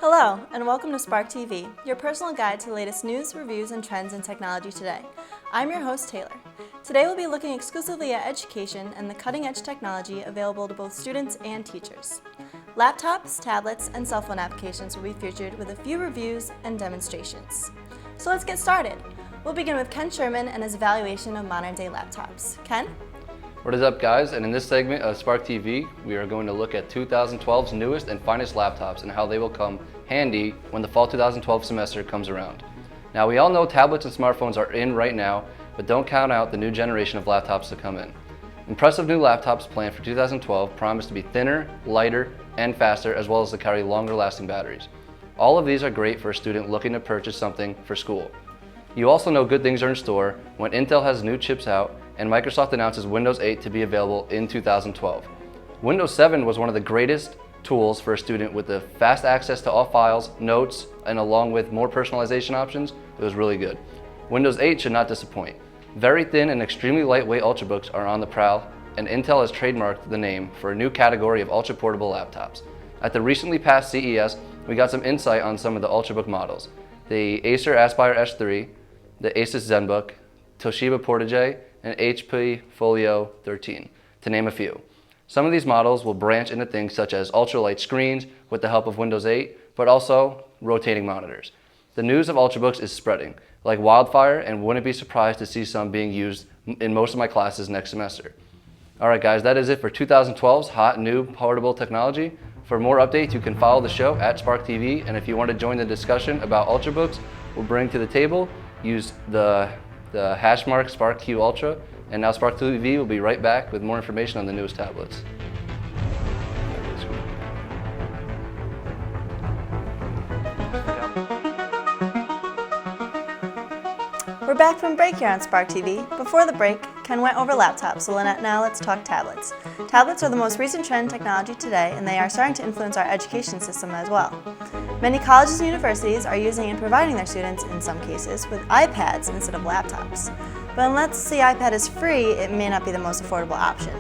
Hello, and welcome to Sparq TV, your personal guide to the latest news, reviews, and trends in technology today. I'm your host, Taylor. Today we'll be looking exclusively at education and the cutting-edge technology available to both students and teachers. Laptops, tablets, and cell phone applications will be featured with a few reviews and demonstrations. So let's get started. We'll begin with Ken Sherman and his evaluation of modern-day laptops. Ken? What is up, guys? And in this segment of Sparq TV, we are going to look at 2012's newest and finest laptops and how they will come handy when the fall 2012 semester comes around. Now, we all know tablets and smartphones are in right now, but don't count out the new generation of laptops to come in. Impressive new laptops planned for 2012 promise to be thinner, lighter, and faster, as well as to carry longer lasting batteries. All of these are great for a student looking to purchase something for school. You also know good things are in store when Intel has new chips out and Microsoft announces Windows 8 to be available in 2012. Windows 7 was one of the greatest tools for a student with the fast access to all files, notes, and along with more personalization options, it was really good. Windows 8 should not disappoint. Very thin and extremely lightweight Ultrabooks are on the prowl, and Intel has trademarked the name for a new category of ultra-portable laptops. At the recently passed CES, we got some insight on some of the Ultrabook models. The Acer Aspire S3, the Asus ZenBook, Toshiba Portage, and HP Folio 13, to name a few. Some of these models will branch into things such as ultralight screens with the help of Windows 8, but also rotating monitors. The news of Ultrabooks is spreading like wildfire, and wouldn't be surprised to see some being used in most of my classes next semester. Alright guys, that is it for 2012's hot new portable technology. For more updates, you can follow the show at Sparq TV, and if you want to join the discussion about Ultrabooks we'll bring to the table, use the hash mark SparqQ Ultra, and now Sparq TV will be right back with more information on the newest tablets. We're back from break here on Sparq TV. Before the break, Ken went over laptops, so now let's talk tablets. Tablets are the most recent trend in technology today, and they are starting to influence our education system as well. Many colleges and universities are using and providing their students, in some cases, with iPads instead of laptops. But unless the iPad is free, it may not be the most affordable option.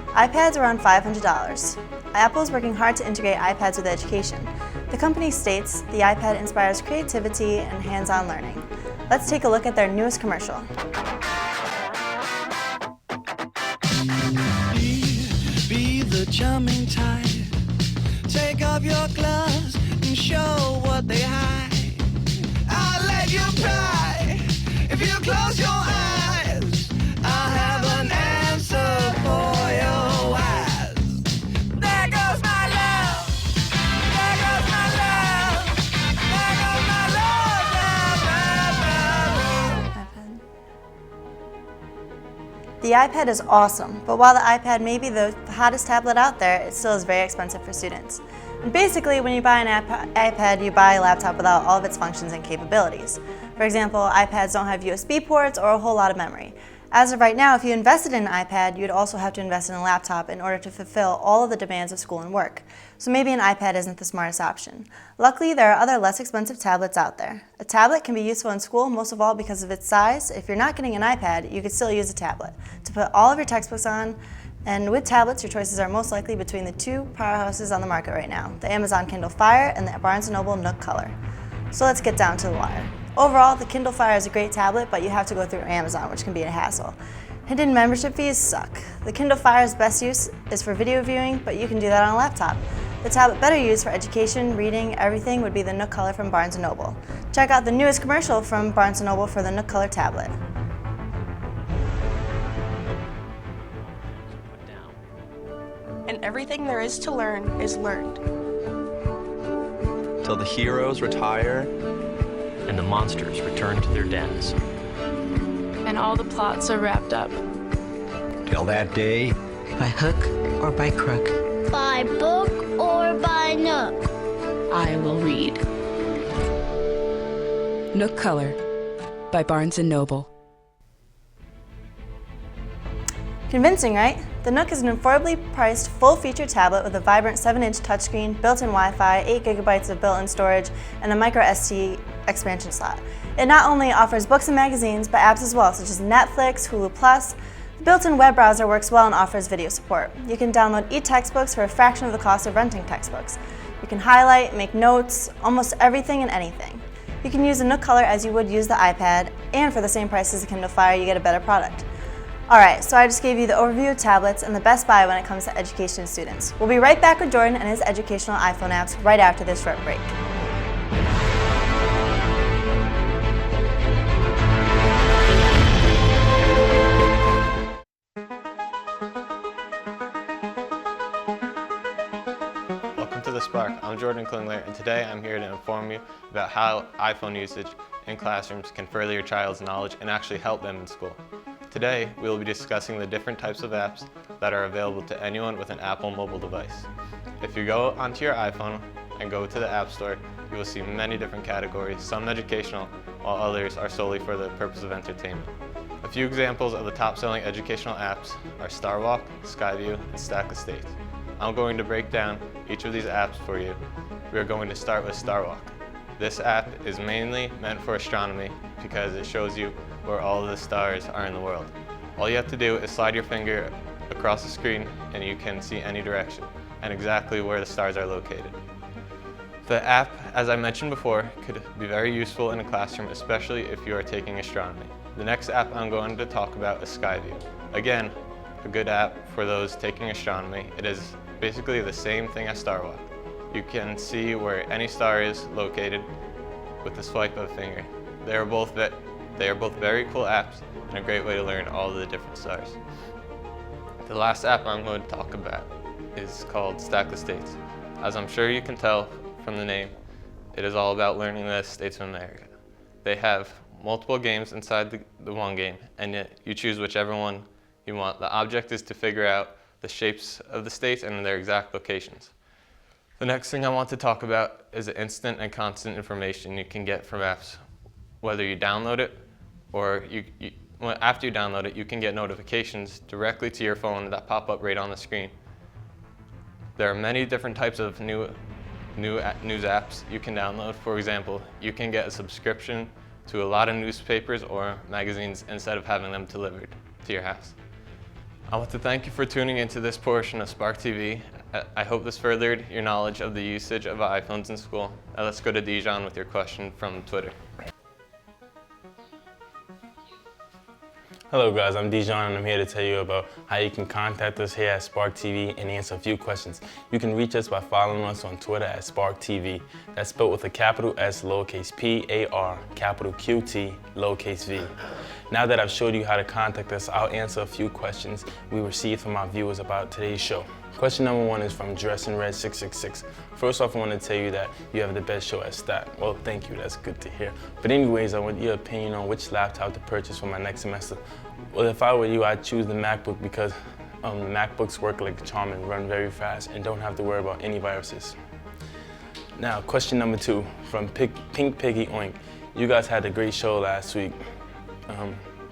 iPads are around $500. Apple is working hard to integrate iPads with education. The company states the iPad inspires creativity and hands-on learning. Let's take a look at their newest commercial. Be the charming type. Take off your gloves and show what they hide. I'll let you cry if you close your eyes. I'll have an answer for your eyes. There goes my love. There goes my love. There goes my love. The iPad is awesome, but while the iPad may be the hottest tablet out there, it still is very expensive for students. And basically, when you buy an iPad, you buy a laptop without all of its functions and capabilities. For example, iPads don't have USB ports or a whole lot of memory. As of right now, if you invested in an iPad, you'd also have to invest in a laptop in order to fulfill all of the demands of school and work. So maybe an iPad isn't the smartest option. Luckily, there are other less expensive tablets out there. A tablet can be useful in school, most of all because of its size. If you're not getting an iPad, you could still use a tablet to put all of your textbooks on. And with tablets, your choices are most likely between the two powerhouses on the market right now, the Amazon Kindle Fire and the Barnes & Noble Nook Color. So let's get down to the wire. Overall, the Kindle Fire is a great tablet, but you have to go through Amazon, which can be a hassle. Hidden membership fees suck. The Kindle Fire's best use is for video viewing, but you can do that on a laptop. The tablet better used for education, reading, everything would be the Nook Color from Barnes & Noble. Check out the newest commercial from Barnes & Noble for the Nook Color tablet. And everything there is to learn is learned. Till the heroes retire and the monsters return to their dens. And all the plots are wrapped up. till that day. By hook or by crook. By book or by nook. I will read. Nook Color by Barnes & Noble. Convincing, right? The Nook is an affordably priced, full-featured tablet with a vibrant 7-inch touchscreen, built-in Wi-Fi, 8 GB of built-in storage, and a micro SD expansion slot. It not only offers books and magazines, but apps as well, such as Netflix, Hulu+. The built-in web browser works well and offers video support. You can download e-textbooks for a fraction of the cost of renting textbooks. You can highlight, make notes, almost everything and anything. You can use the Nook color as you would use the iPad, and for the same price as the Kindle Fire, you get a better product. Alright, so I just gave you the overview of tablets and the best buy when it comes to education students. We'll be right back with Jordan and his educational iPhone apps right after this short break. Welcome to the Spark. I'm Jordan Klingler, and today I'm here to inform you about how iPhone usage in classrooms can further your child's knowledge and actually help them in school. Today, we will be discussing the different types of apps that are available to anyone with an Apple mobile device. If you go onto your iPhone and go to the App Store, you will see many different categories, some educational, while others are solely for the purpose of entertainment. A few examples of the top-selling educational apps are Starwalk, Skyview, and Stack Estates. I'm going to break down each of these apps for you. We are going to start with Starwalk. This app is mainly meant for astronomy because it shows you where all of the stars are in the world. All you have to do is slide your finger across the screen and you can see any direction and exactly where the stars are located. The app, as I mentioned before, could be very useful in a classroom, especially if you are taking astronomy. The next app I'm going to talk about is Skyview. Again, a good app for those taking astronomy. It is basically the same thing as Starwalk. You can see where any star is located with the swipe of a finger. They are both very cool apps and a great way to learn all of the different stars. The last app I'm going to talk about is called Stack Estates. As I'm sure you can tell from the name, it is all about learning the states of America. They have multiple games inside the one game, and you choose whichever one you want. The object is to figure out the shapes of the states and their exact locations. The next thing I want to talk about is the instant and constant information you can get from apps. Whether you download it or after you download it, you can get notifications directly to your phone that pop up right on the screen. There are many different types of news apps you can download. For example, you can get a subscription to a lot of newspapers or magazines instead of having them delivered to your house. I want to thank you for tuning into this portion of Sparq TV. I hope this furthered your knowledge of the usage of iPhones in school. Now let's go to Dijon with your question from Twitter. Hello guys, I'm Dijon and I'm here to tell you about how you can contact us here at Sparq TV and answer a few questions. You can reach us by following us on Twitter at Sparq TV. That's spelled with a capital S, lowercase P-A-R, capital Q-T, lowercase V. Now that I've showed you how to contact us, I'll answer a few questions we received from our viewers about today's show. Question number 1 is from DressinRed666. First off, I want to tell you that you have the best show at Stat. Well, thank you, that's good to hear. But anyways, I want your opinion on which laptop to purchase for my next semester. Well, if I were you, I'd choose the MacBook because MacBooks work like a charm and run very fast and don't have to worry about any viruses. Now, question number 2 from Pink Piggy Oink. You guys had a great show last week,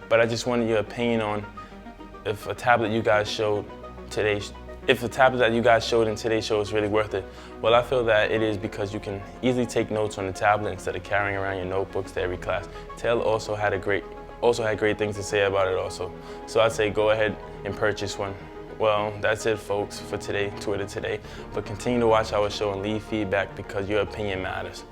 but I just wanted your opinion on if a tablet you guys showed today, if the tablet that you guys showed in today's show is really worth it. Well, I feel that it is because you can easily take notes on the tablet instead of carrying around your notebooks to every class. Taylor also had great things to say about it also. So I'd say go ahead and purchase one. Well, that's it folks for Twitter today. But continue to watch our show and leave feedback because your opinion matters.